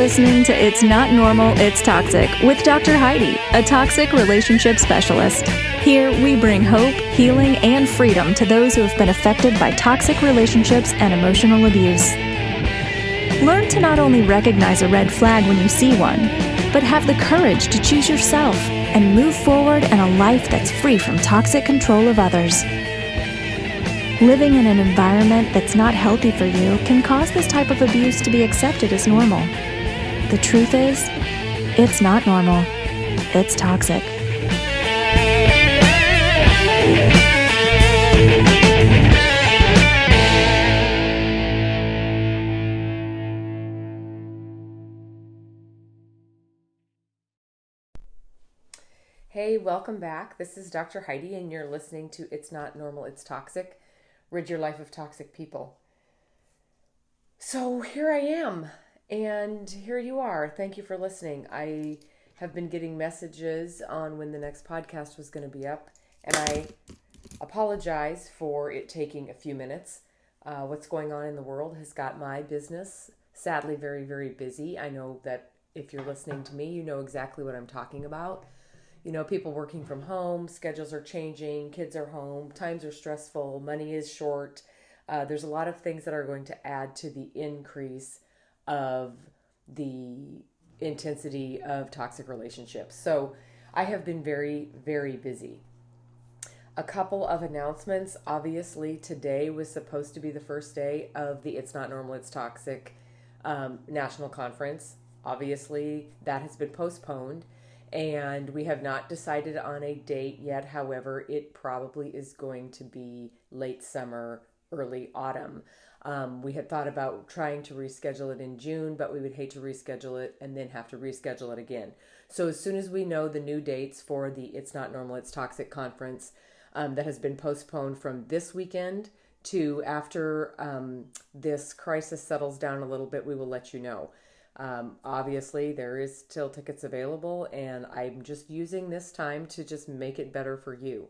listening to It's Not Normal, It's Toxic with Dr. Heidi, a toxic relationship specialist. Here we bring hope, healing, and freedom to those who have been affected by toxic relationships and emotional abuse. Learn to not only recognize a red flag when you see one, but have the courage to choose yourself and move forward in a life that's free from toxic control of others. Living in an environment that's not healthy for you can cause this type of abuse to be accepted as normal. The truth is, it's not normal. It's toxic. Hey, welcome back. This is Dr. Heidi, and you're listening to It's Not Normal, It's Toxic. Rid your life of toxic people. So here I am, and here you are. Thank you for listening. I have been getting messages on when the next podcast was going to be up, and I apologize for it taking a few minutes. What's going on in the world has got my business sadly very, very busy. I know that if you're listening to me, you know exactly what I'm talking about. You know, people working from home, schedules are changing, kids are home, times are stressful, money is short. There's a lot of things that are going to add to the increase of the intensity of toxic relationships. So I have been very, very busy. A couple of announcements. Obviously, today was supposed to be the first day of the It's Not Normal, It's Toxic National Conference. Obviously, that has been postponed. And we have not decided on a date yet. However, it probably is going to be late summer, early autumn. We had thought about trying to reschedule it in June, but we would hate to reschedule it and then have to reschedule it again. So as soon as we know the new dates for the It's Not Normal, It's Toxic conference that has been postponed from this weekend to after this crisis settles down a little bit, we will let you know. Obviously, there is still tickets available, and I'm just using this time to just make it better for you.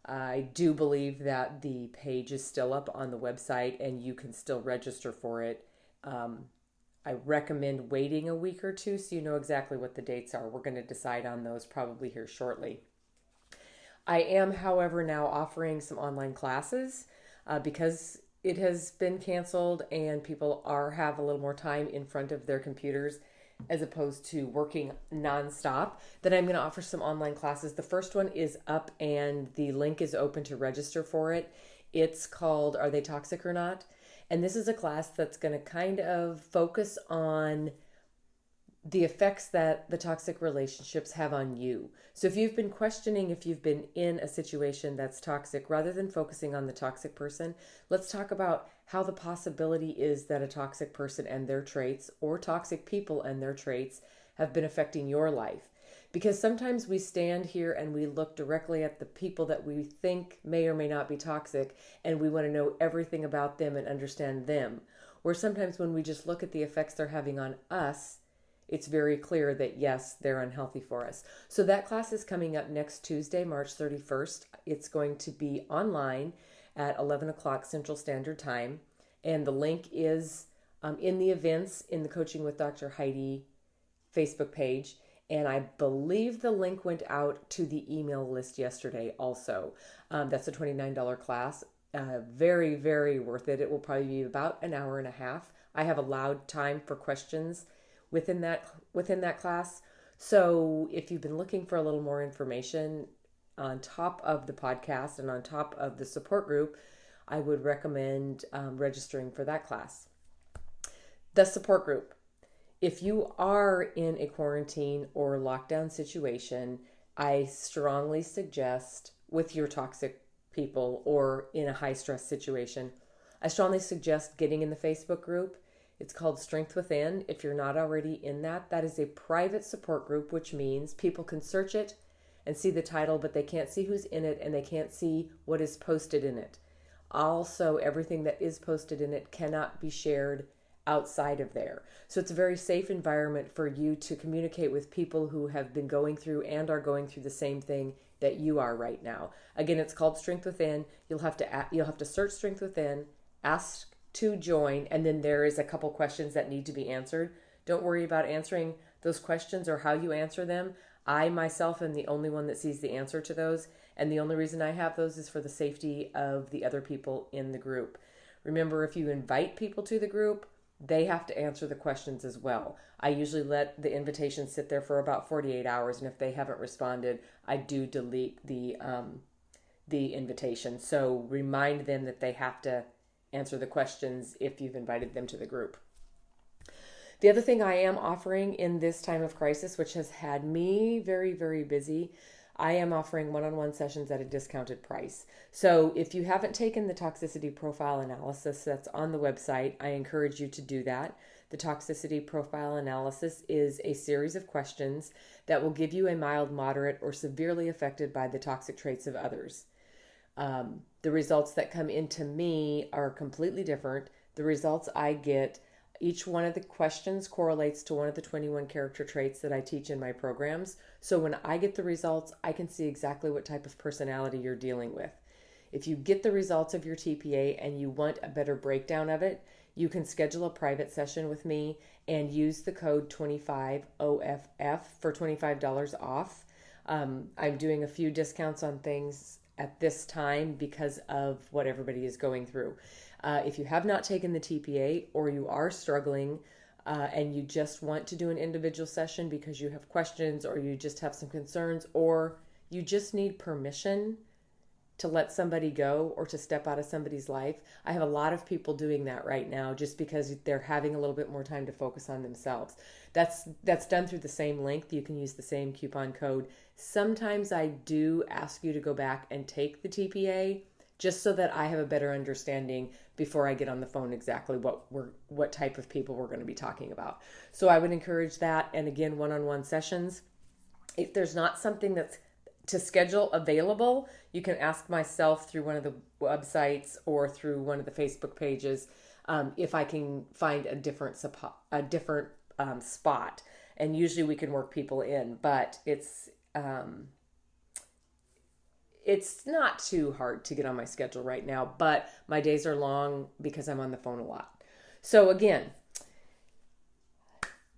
I do believe that the page is still up on the website, and you can still register for it. I recommend waiting a week or two so you know exactly what the dates are. We're going to decide on those probably here shortly. I am, however, now offering some online classes because it has been canceled and people have a little more time in front of their computers as opposed to working nonstop. Then I'm going to offer some online classes. The first one is up and the link is open to register for it. It's called Are They Toxic or Not? And this is a class that's going to kind of focus on the effects that the toxic relationships have on you. So if you've been questioning if you've been in a situation that's toxic, rather than focusing on the toxic person, let's talk about how the possibility is that a toxic person and their traits, or toxic people and their traits, have been affecting your life. Because sometimes we stand here and we look directly at the people that we think may or may not be toxic, and we want to know everything about them and understand them. Or sometimes when we just look at the effects they're having on us, it's very clear that, yes, they're unhealthy for us. So that class is coming up next Tuesday, March 31st. It's going to be online at 11 o'clock Central Standard Time. And the link is in the events in the Coaching with Dr. Heidi Facebook page. And I believe the link went out to the email list yesterday also. That's a $29 class. Very, very worth it. It will probably be about an hour and a half. I have allowed time for questions within that class. So if you've been looking for a little more information on top of the podcast and on top of the support group, I would recommend registering for that class. The support group. If you are in a quarantine or lockdown situation, I strongly suggest, with your toxic people or in a high stress situation, I strongly suggest getting in the Facebook group. It's called Strength Within. If you're not already in that, that is a private support group, which means people can search it and see the title, but they can't see who's in it and they can't see what is posted in it. Also, everything that is posted in it cannot be shared outside of there. So it's a very safe environment for you to communicate with people who have been going through and are going through the same thing that you are right now. Again, it's called Strength Within. You'll have to search Strength Within, ask to join, and then there is a couple questions that need to be answered Don't worry about answering those questions or how you answer them. I myself am the only one that sees the answer to those, and the only reason I have those is for the safety of the other people in the group. Remember, if you invite people to the group, they have to answer the questions as well. I usually let the invitation sit there for about 48 hours, and if they haven't responded, I do delete the invitation. So remind them that they have to answer the questions if you've invited them to the group. The other thing I am offering in this time of crisis, which has had me very, very busy, I am offering one-on-one sessions at a discounted price. So if you haven't taken the toxicity profile analysis that's on the website, I encourage you to do that. The toxicity profile analysis is a series of questions that will give you a mild, moderate, or severely affected by the toxic traits of others. The results that come into me are completely different. The results I get, each one of the questions correlates to one of the 21 character traits that I teach in my programs. So when I get the results, I can see exactly what type of personality you're dealing with. If you get the results of your TPA and you want a better breakdown of it, you can schedule a private session with me and use the code 25OFF for $25 off. I'm doing a few discounts on things at this time because of what everybody is going through. If you have not taken the TPA or you are struggling and you just want to do an individual session because you have questions or you just have some concerns or you just need permission to let somebody go or to step out of somebody's life, I have a lot of people doing that right now just because they're having a little bit more time to focus on themselves. That's done through the same link. You can use the same coupon code. Sometimes I do ask you to go back and take the TPA just so that I have a better understanding before I get on the phone exactly what type of people we're going to be talking about. So I would encourage that. And again, one-on-one sessions. If there's not something that's to schedule available, you can ask myself through one of the websites or through one of the Facebook pages if I can find a different spot. And usually we can work people in, but it's not too hard to get on my schedule right now, but my days are long because I'm on the phone a lot. So again,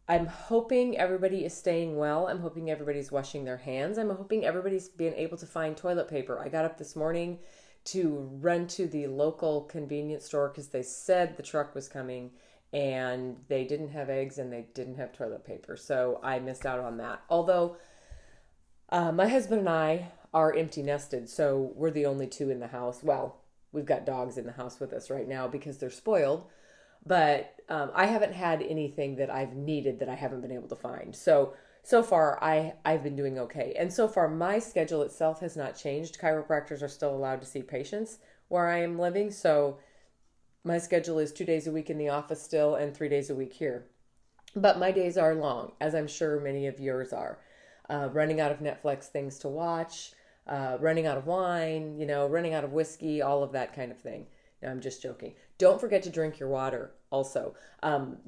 I'm hoping everybody is staying well. I'm hoping everybody's washing their hands. I'm hoping everybody's being able to find toilet paper. I got up this morning to run to the local convenience store because they said the truck was coming and they didn't have eggs and they didn't have toilet paper. So I missed out on that. Although my husband and I are empty nested, so we're the only two in the house. Well, we've got dogs in the house with us right now because they're spoiled. But I haven't had anything that I've needed that I haven't been able to find. So far, I've been doing okay. And so far, my schedule itself has not changed. Chiropractors are still allowed to see patients where I am living. So my schedule is 2 days a week in the office still and 3 days a week here. But my days are long, as I'm sure many of yours are. Running out of Netflix things to watch, running out of wine, running out of whiskey, all of that kind of thing. No, I'm just joking. Don't forget to drink your water also.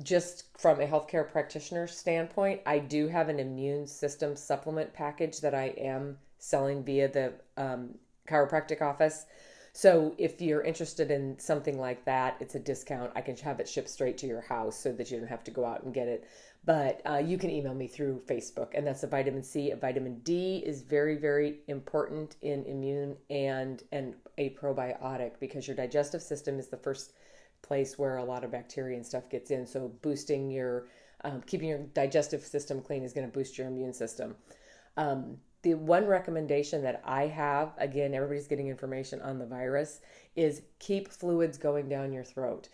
Just from a healthcare practitioner standpoint, I do have an immune system supplement package that I am selling via the chiropractic office. So if you're interested in something like that, it's a discount. I can have it shipped straight to your house so that you don't have to go out and get it. But you can email me through Facebook, and that's a vitamin C. A vitamin D is very, very important in immune and a probiotic because your digestive system is the first place where a lot of bacteria and stuff gets in. So boosting keeping your digestive system clean is going to boost your immune system. The one recommendation that I have, again, everybody's getting information on the virus, is keep fluids going down your throat.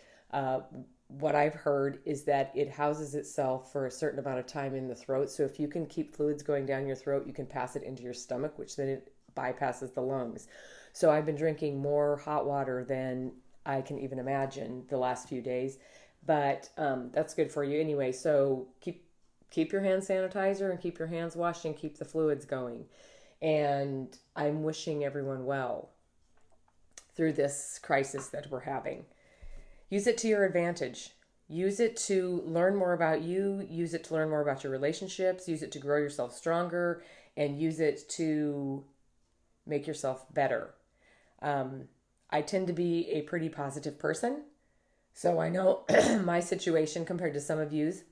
What I've heard is that it houses itself for a certain amount of time in the throat. So if you can keep fluids going down your throat, you can pass it into your stomach, which then it bypasses the lungs. So I've been drinking more hot water than I can even imagine the last few days. But that's good for you anyway. So keep your hand sanitizer and keep your hands washed and keep the fluids going. And I'm wishing everyone well through this crisis that we're having. Use it to your advantage. Use it to learn more about you. Use it to learn more about your relationships. Use it to grow yourself stronger and use it to make yourself better. I tend to be a pretty positive person. So I know my situation compared to some of you's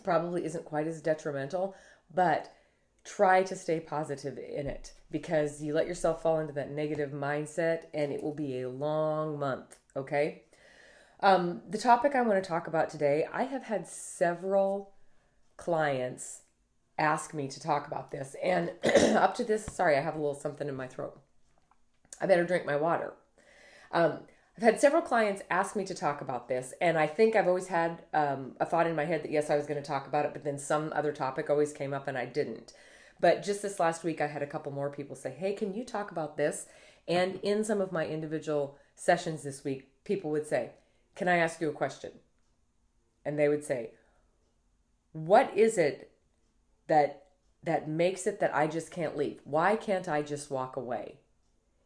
Probably isn't quite as detrimental, but try to stay positive in it, because you let yourself fall into that negative mindset and it will be a long month, okay? The topic I want to talk about today, I have had several clients ask me to talk about this. And up to this, sorry, I have a little something in my throat. I better drink my water. I've had several clients ask me to talk about this, and I think I've always had a thought in my head that yes, I was going to talk about it, but then some other topic always came up and I didn't. But just this last week, I had a couple more people say, hey, can you talk about this? And in some of my individual sessions this week, people would say, can I ask you a question? And they would say, what is it that makes it that I just can't leave? Why can't I just walk away?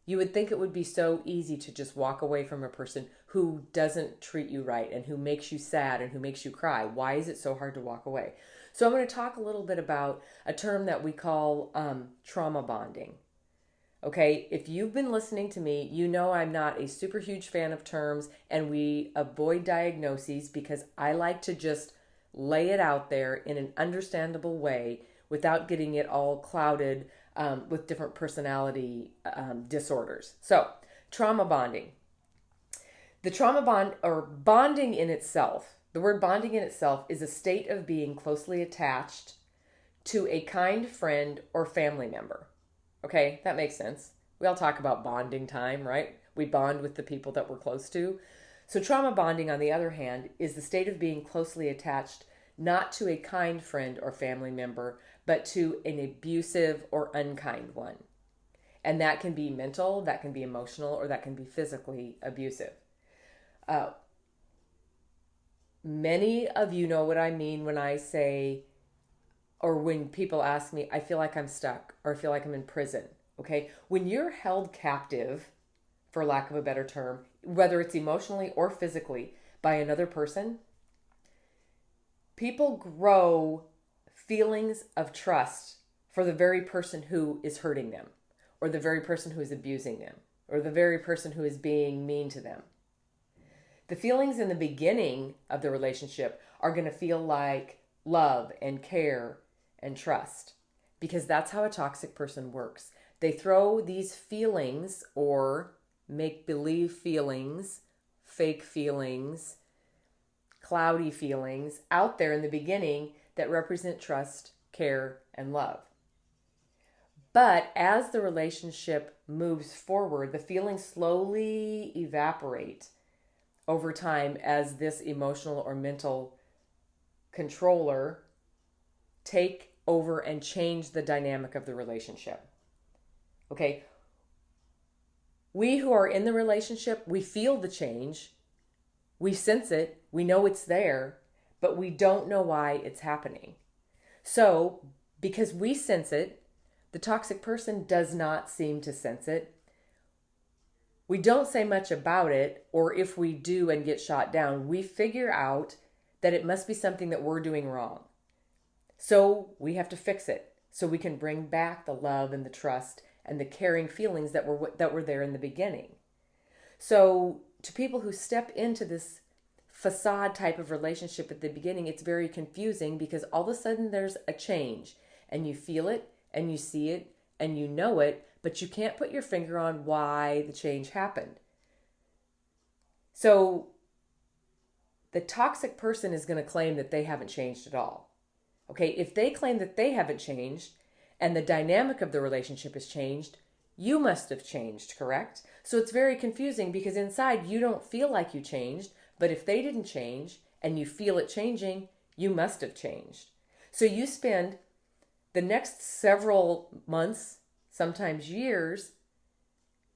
You would think it would be so easy to just walk away from a person who doesn't treat you right and who makes you sad and who makes you cry. Why is it so hard to walk away? So I'm going to talk a little bit about a term that we call trauma bonding. Okay, if you've been listening to me, you know I'm not a super huge fan of terms, and we avoid diagnoses because I like to just lay it out there in an understandable way without getting it all clouded with different personality disorders. So, trauma bonding. The trauma bond, or bonding in itself, the word bonding in itself is a state of being closely attached to a kind friend or family member. Okay, that makes sense. We all talk about bonding time, right? We bond with the people that we're close to. So trauma bonding, on the other hand, is the state of being closely attached not to a kind friend or family member, but to an abusive or unkind one. And that can be mental, that can be emotional, or that can be physically abusive. Many of you know what I mean when I say, or when people ask me, I feel like I'm stuck, or I feel like I'm in prison, okay? When you're held captive, for lack of a better term, whether it's emotionally or physically, by another person, people grow feelings of trust for the very person who is hurting them, or the very person who is abusing them, or the very person who is being mean to them. The feelings in the beginning of the relationship are going to feel like love and care and trust, because that's how a toxic person works. They throw these feelings, or make-believe feelings, fake feelings, cloudy feelings out there in the beginning that represent trust, care, and love. But as the relationship moves forward, the feelings slowly evaporate over time as this emotional or mental controller take over and change the dynamic of the relationship. Okay, we who are in the relationship, we feel the change, we sense it, we know it's there, but we don't know why it's happening. So, because we sense it, the toxic person does not seem to sense it. We don't say much about it, or if we do and get shot down, we figure out that it must be something that we're doing wrong. So we have to fix it so we can bring back the love and the trust and the caring feelings that were there in the beginning. So to people who step into this facade type of relationship at the beginning, it's very confusing, because all of a sudden there's a change and you feel it and you see it and you know it, but you can't put your finger on why the change happened. So the toxic person is going to claim that they haven't changed at all. Okay, if they claim that they haven't changed and the dynamic of the relationship has changed, you must have changed, correct? So it's very confusing, because inside you don't feel like you changed, but if they didn't change and you feel it changing, you must have changed. So you spend the next several months, sometimes years,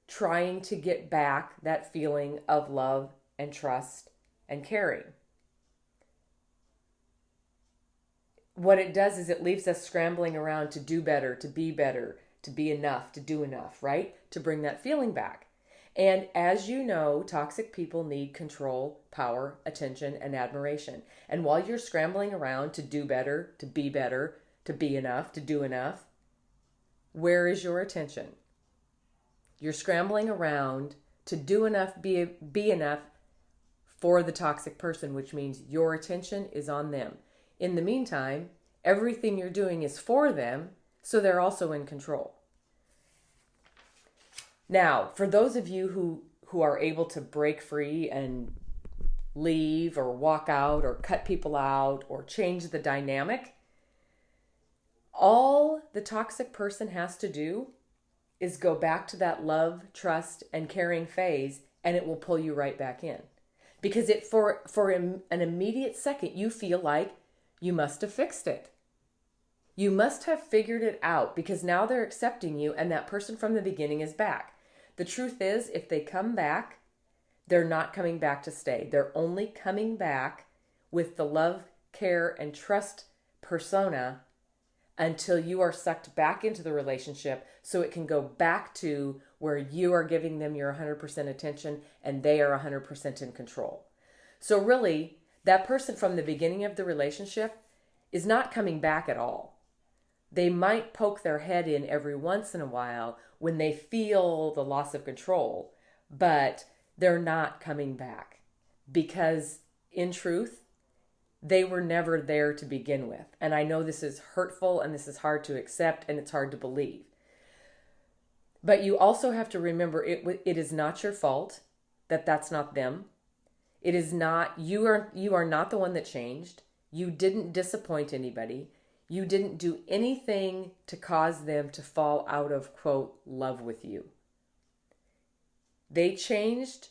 trying to get back that feeling of love and trust and caring. What it does is it leaves us scrambling around to do better, to be enough, to do enough, right? To bring that feeling back. And as you know, toxic people need control, power, attention, and admiration. And while you're scrambling around to do better, to be enough, to do enough, where is your attention? You're scrambling around to do enough, be enough for the toxic person, which means your attention is on them. In the meantime, everything you're doing is for them, so they're also in control. Now, for those of you who are able to break free and leave or walk out or cut people out or change the dynamic, all the toxic person has to do is go back to that love, trust, and caring phase, and it will pull you right back in. Because for an immediate second, you feel like you must have fixed it. You must have figured it out, because now they're accepting you and that person from the beginning is back. The truth is, if they come back, they're not coming back to stay. They're only coming back with the love, care, and trust persona until you are sucked back into the relationship so it can go back to where you are giving them your 100% attention and they are 100% in control. So really, that person from the beginning of the relationship is not coming back at all. They might poke their head in every once in a while when they feel the loss of control, but they're not coming back because, in truth, they were never there to begin with. And I know this is hurtful and this is hard to accept and it's hard to believe. But you also have to remember it is not your fault that that's not them. It is not, you are not the one that changed. You didn't disappoint anybody. You didn't do anything to cause them to fall out of, quote, love with you. They changed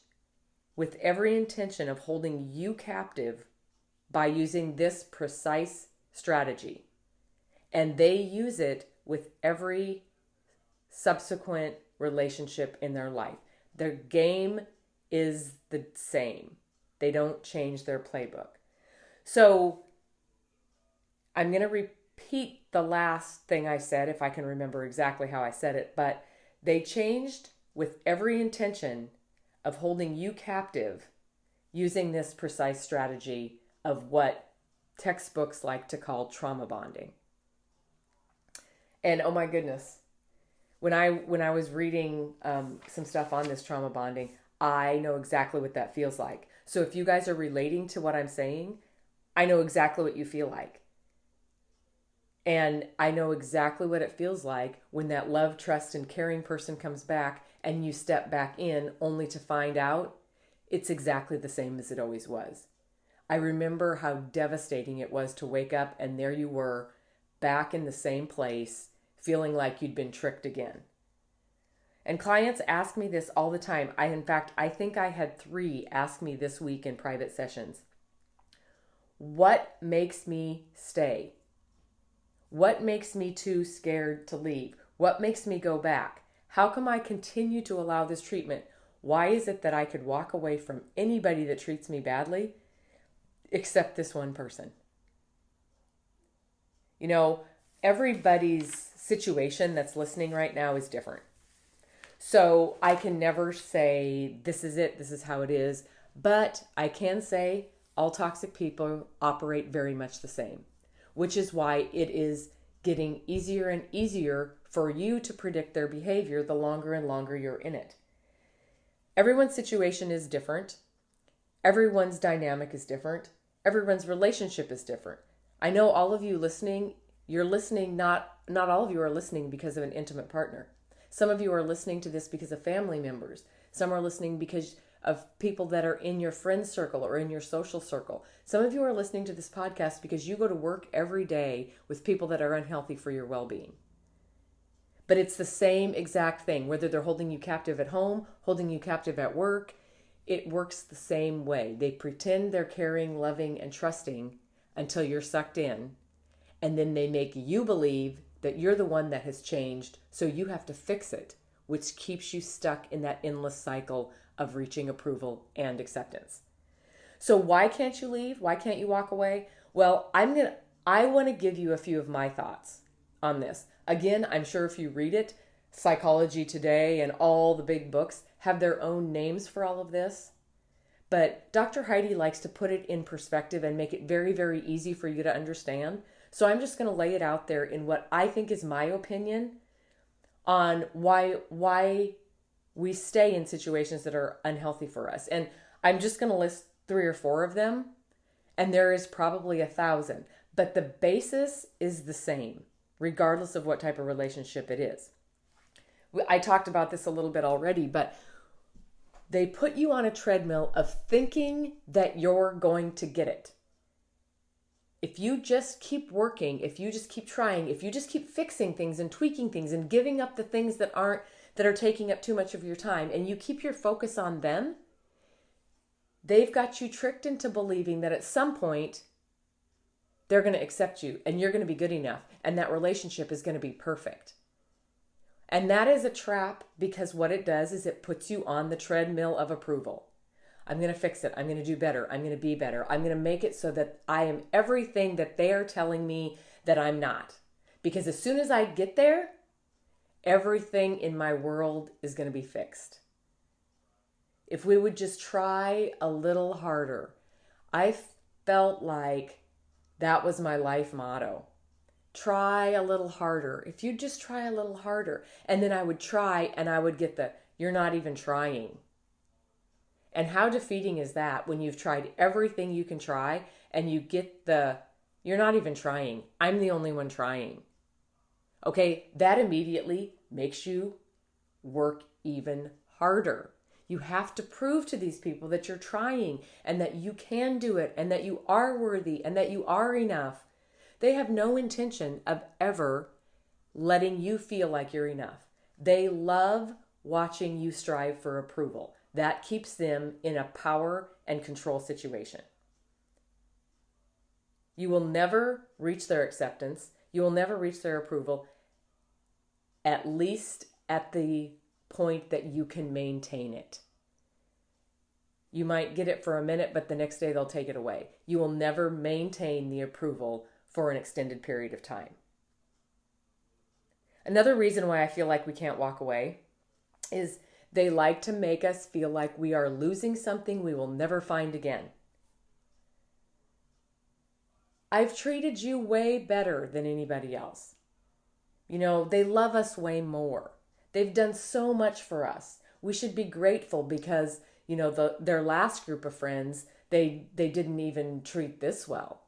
with every intention of holding you captive by using this precise strategy. And they use it with every subsequent relationship in their life. Their game is the same. They don't change their playbook. So I'm going to repeat the last thing I said, if I can remember exactly how I said it, but they changed with every intention of holding you captive using this precise strategy of what textbooks like to call trauma bonding. And oh my goodness, when I was reading some stuff on this trauma bonding, I know exactly what that feels like. So if you guys are relating to what I'm saying, I know exactly what you feel like. And I know exactly what it feels like when that love, trust, and caring person comes back and you step back in only to find out it's exactly the same as it always was. I remember how devastating it was to wake up and there you were back in the same place, feeling like you'd been tricked again. And clients ask me this all the time. I think I had 3 ask me this week in private sessions. What makes me stay? What makes me too scared to leave? What makes me go back? How come I continue to allow this treatment? Why is it that I could walk away from anybody that treats me badly except this one person? You know, everybody's situation that's listening right now is different. So I can never say, this is it, this is how it is. But I can say all toxic people operate very much the same, which is why it is getting easier and easier for you to predict their behavior the longer and longer you're in it. Everyone's situation is different. Everyone's dynamic is different. Everyone's relationship is different. I know all of you listening, you're listening, not all of you are listening because of an intimate partner. Some of you are listening to this because of family members. Some are listening because of people that are in your friend circle or in your social circle. Some of you are listening to this podcast because you go to work every day with people that are unhealthy for your well-being. But it's the same exact thing, whether they're holding you captive at home, holding you captive at work. It works the same way. They pretend they're caring, loving, and trusting until you're sucked in. And then they make you believe that you're the one that has changed, so you have to fix it, which keeps you stuck in that endless cycle of reaching approval and acceptance. So why can't you leave? Why can't you walk away? Well, I want to give you a few of my thoughts on this. Again, I'm sure if you read it, Psychology Today and all the big books have their own names for all of this. But Dr. Heidi likes to put it in perspective and make it very, very easy for you to understand. So I'm just going to lay it out there in what I think is my opinion on why we stay in situations that are unhealthy for us. And I'm just going to list 3 or 4 of them, and there is probably 1,000. But the basis is the same, regardless of what type of relationship it is. I talked about this a little bit already, but they put you on a treadmill of thinking that you're going to get it. If you just keep working, if you just keep trying, if you just keep fixing things and tweaking things and giving up the things that are taking up too much of your time, and you keep your focus on them, they've got you tricked into believing that at some point they're going to accept you and you're going to be good enough and that relationship is going to be perfect. And that is a trap, because what it does is it puts you on the treadmill of approval. I'm going to fix it. I'm going to do better. I'm going to be better. I'm going to make it so that I am everything that they are telling me that I'm not. Because as soon as I get there, everything in my world is going to be fixed. If we would just try a little harder. I felt like that was my life motto. Try a little harder. If you just try a little harder. And then I would try and I would get the, you're not even trying. And how defeating is that when you've tried everything you can try and you get the, you're not even trying. I'm the only one trying. Okay, that immediately makes you work even harder. You have to prove to these people that you're trying and that you can do it and that you are worthy and that you are enough. They have no intention of ever letting you feel like you're enough. They love watching you strive for approval. That keeps them in a power and control situation. You will never reach their acceptance. You will never reach their approval, at least at the point that you can maintain it. You might get it for a minute, but the next day they'll take it away. You will never maintain the approval for an extended period of time. Another reason why I feel like we can't walk away is they like to make us feel like we are losing something we will never find again. I've treated you way better than anybody else. You know, they love us way more. They've done so much for us. We should be grateful because, you know, their last group of friends, they didn't even treat this well.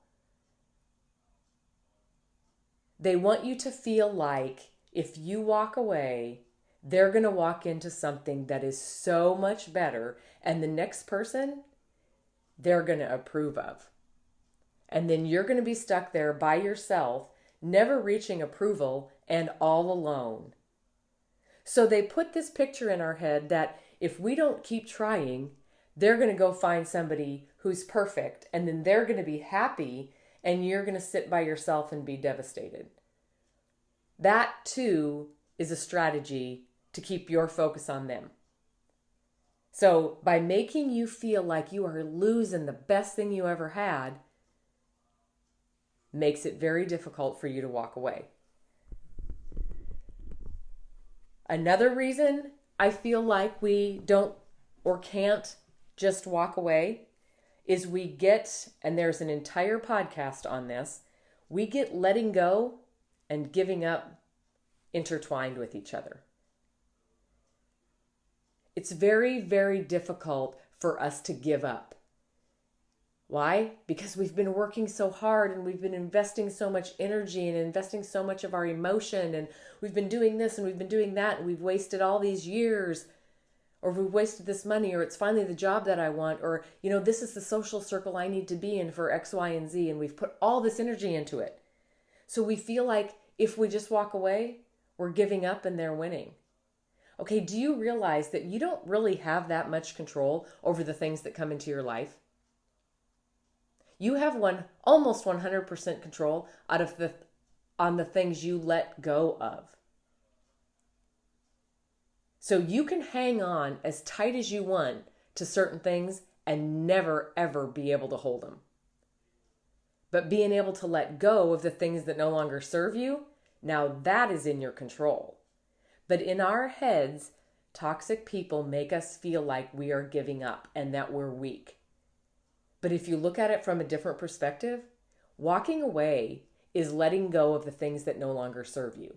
They want you to feel like if you walk away, they're going to walk into something that is so much better, and the next person they're going to approve of. And then you're going to be stuck there by yourself, never reaching approval and all alone. So they put this picture in our head that if we don't keep trying, they're going to go find somebody who's perfect, and then they're going to be happy, and you're going to sit by yourself and be devastated. That too is a strategy to keep your focus on them. So by making you feel like you are losing the best thing you ever had, makes it very difficult for you to walk away. Another reason I feel like we don't or can't just walk away is we get, and there's an entire podcast on this, we get letting go and giving up intertwined with each other. It's very, very difficult for us to give up. Why? Because we've been working so hard and we've been investing so much energy and investing so much of our emotion, and we've been doing this and we've been doing that, and we've wasted all these years, or we've wasted this money, or it's finally the job that I want, or, you know, this is the social circle I need to be in for X, Y, and Z, and we've put all this energy into it. So we feel like if we just walk away, we're giving up and they're winning. Okay, do you realize that you don't really have that much control over the things that come into your life? You have almost 100% control on the things you let go of. So you can hang on as tight as you want to certain things and never ever be able to hold them. But being able to let go of the things that no longer serve you, now that is in your control. But in our heads, toxic people make us feel like we are giving up and that we're weak. But if you look at it from a different perspective, walking away is letting go of the things that no longer serve you.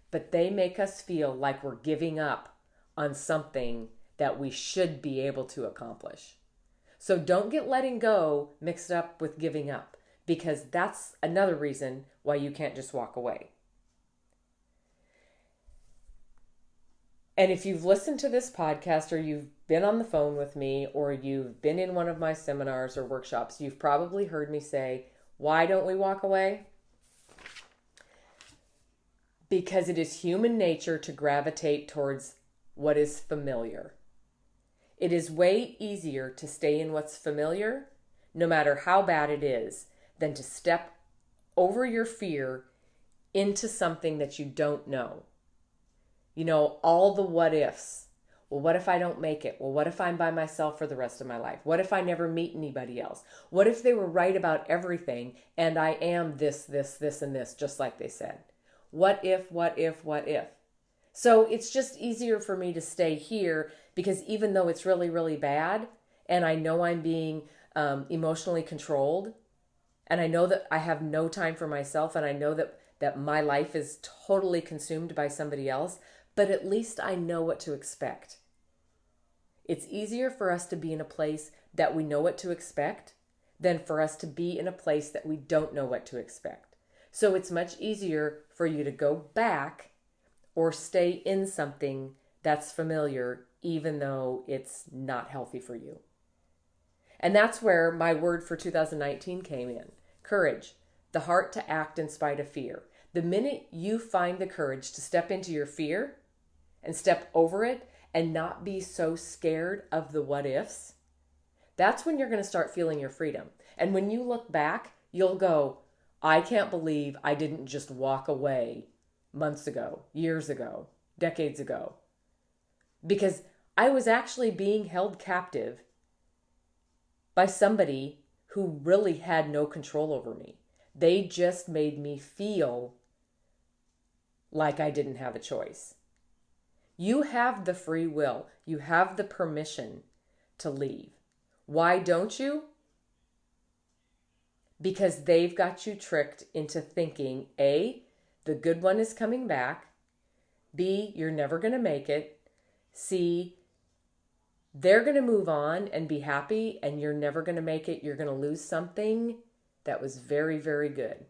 But they make us feel like we're giving up on something that we should be able to accomplish. So don't get letting go mixed up with giving up. because that's another reason why you can't just walk away. And if you've listened to this podcast, or you've been on the phone with me, or you've been in one of my seminars or workshops, you've probably heard me say, why don't we walk away? Because it is human nature to gravitate towards what is familiar. It is way easier to stay in what's familiar, no matter how bad it is, than to step over your fear into something that you don't know. You know, all the what ifs. Well, what if I don't make it? Well, what if I'm by myself for the rest of my life? What if I never meet anybody else? What if they were right about everything and I am this, and this, just like they said? What if, what if, what if? So it's just easier for me to stay here, because even though it's really, really bad, and I know I'm being emotionally controlled, and I know that I have no time for myself, and I know that my life is totally consumed by somebody else, but at least I know what to expect. It's easier for us to be in a place that we know what to expect than for us to be in a place that we don't know what to expect. So it's much easier for you to go back or stay in something that's familiar, even though it's not healthy for you. And that's where my word for 2019 came in. Courage, the heart to act in spite of fear. The minute you find the courage to step into your fear and step over it and not be so scared of the what ifs, that's when you're going to start feeling your freedom. And when you look back, you'll go, I can't believe I didn't just walk away months ago, years ago, decades ago. Because I was actually being held captive by somebody who really had no control over me. They just made me feel like I didn't have a choice. You have the free will. You have the permission to leave. Why don't you? Because they've got you tricked into thinking, A, the good one is coming back. B, you're never going to make it. C, they're going to move on and be happy, and you're never going to make it. You're going to lose something that was very, very good.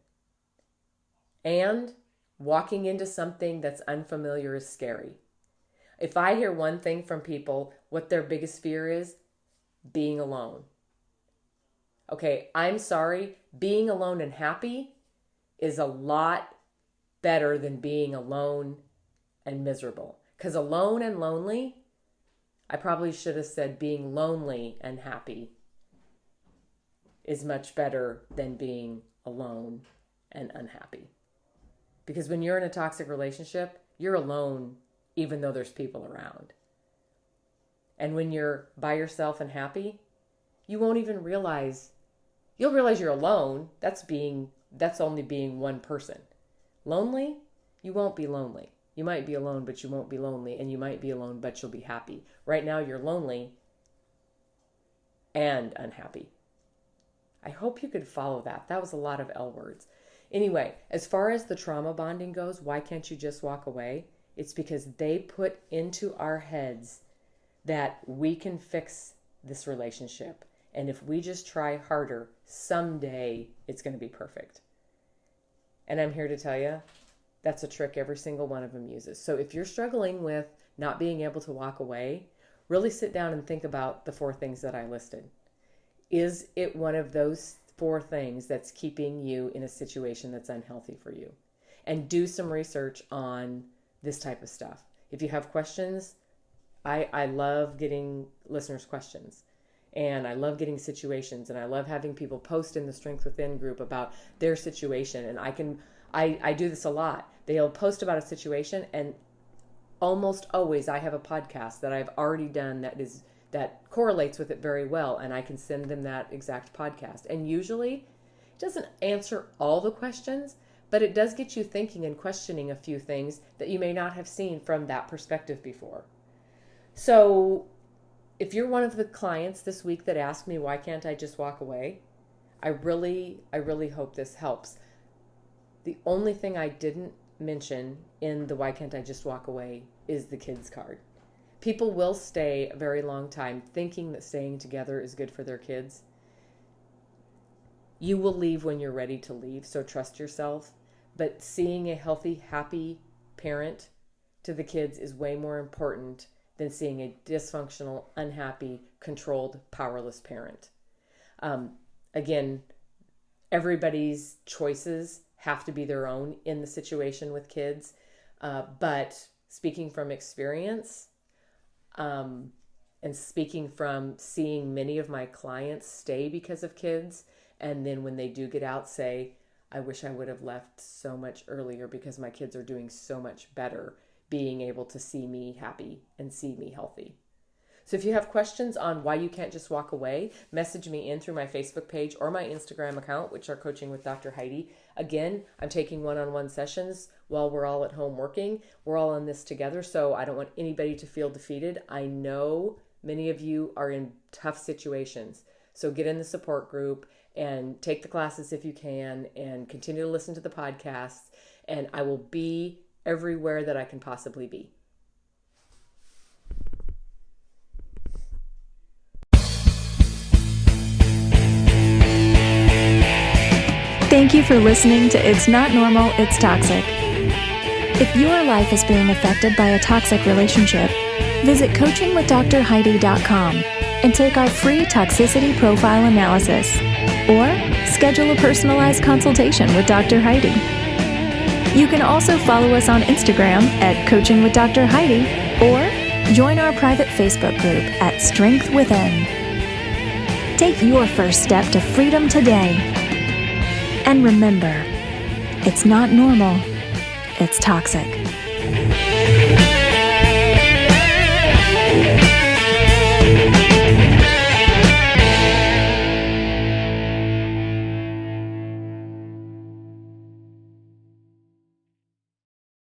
And walking into something that's unfamiliar is scary. If I hear one thing from people, what their biggest fear is, being alone. Okay, I'm sorry. Being alone and happy is a lot better than being alone and miserable. Because alone and lonely, I probably should have said being lonely and happy is much better than being alone and unhappy. Because when you're in a toxic relationship, you're alone even though there's people around. And when you're by yourself and happy, you won't even realize, you'll realize you're alone. That's only being one person. Lonely, you won't be lonely. You might be alone, but you won't be lonely. And you might be alone, but you'll be happy. Right now, you're lonely and unhappy. I hope you could follow that. That was a lot of L words. Anyway, as far as the trauma bonding goes, why can't you just walk away? It's because they put into our heads that we can fix this relationship. And if we just try harder, someday it's going to be perfect. And I'm here to tell you, that's a trick every single one of them uses. So if you're struggling with not being able to walk away, really sit down and think about the 4 things that I listed. Is it one of those 4 things that's keeping you in a situation that's unhealthy for you? And do some research on this type of stuff. If you have questions, I love getting listeners' questions. And I love getting situations, and I love having people post in the Strength Within group about their situation. And I do this a lot. They'll post about a situation, and almost always I have a podcast that I've already done that correlates with it very well, and I can send them that exact podcast. And usually it doesn't answer all the questions, but it does get you thinking and questioning a few things that you may not have seen from that perspective before. So if you're one of the clients this week that asked me, why can't I just walk away? I really hope this helps. The only thing I didn't mention in the why can't I just walk away is the kids card. People will stay a very long time thinking that staying together is good for their kids. You will leave when you're ready to leave, so trust yourself. But seeing a healthy, happy parent to the kids is way more important than seeing a dysfunctional, unhappy, controlled, powerless parent. Again, everybody's choices have to be their own in the situation with kids. But speaking from experience, and speaking from seeing many of my clients stay because of kids, and then when they do get out, say, I wish I would have left so much earlier because my kids are doing so much better being able to see me happy and see me healthy. So if you have questions on why you can't just walk away, message me in through my Facebook page or my Instagram account, which are Coaching with Dr. Heidi. Again, I'm taking one-on-one sessions while we're all at home working. We're all in this together, so I don't want anybody to feel defeated. I know many of you are in tough situations. So get in the support group and take the classes if you can, and continue to listen to the podcasts, and I will be everywhere that I can possibly be. Thank you for listening to It's Not Normal, It's Toxic. If your life is being affected by a toxic relationship, visit coachingwithdrheidi.com and take our free toxicity profile analysis, or schedule a personalized consultation with Dr. Heidi. You can also follow us on Instagram at Coaching with Dr. Heidi, or join our private Facebook group at Strength Within. Take your first step to freedom today. And remember, it's not normal, it's toxic.